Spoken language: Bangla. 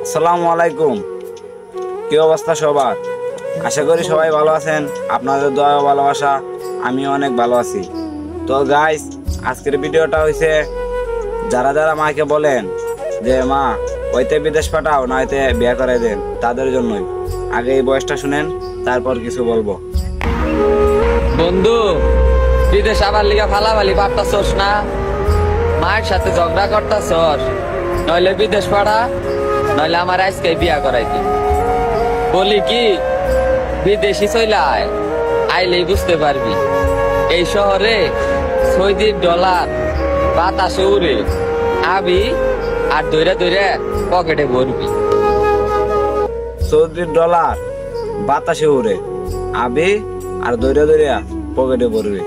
আসসালামু আলাইকুম। কি অবস্থা সবার? আশা করি সবাই ভালো আছেন। আপনাদের দয়া ও ভালোবাসা আমি অনেক ভালো আছি। তো গাইস, আজকের ভিডিওটা হইছে যারা যারা মাকে বলেন যে মা হইতে বিদেশ পাঠাও না হইতে বিয়ে করে দেন, তাদের জন্যই। আগে এই বয়সটা শুনেন, তারপর কিছু বলবো। বন্ধু, বিদেশ আবার লিগা ফালাফালি পারতাছস না? মায়ের সাথে ঝগড়া করতাছস? নইলে বিদেশ পাঠা, নইলে আমার আজকে বিয়া করাই দি। বলি কি, বিদেশি চইলায় আইলেই বুঝতে পারবি এই শহরে সৌদির ডলার বাতাসে উড়ে, আবি আর দইরা দইরা পকেটে ভরবি। সৌদির ডলার বাতাসে উড়ে, আবে আর দৌড়ে দৌড়ে পকেটে পড়বে।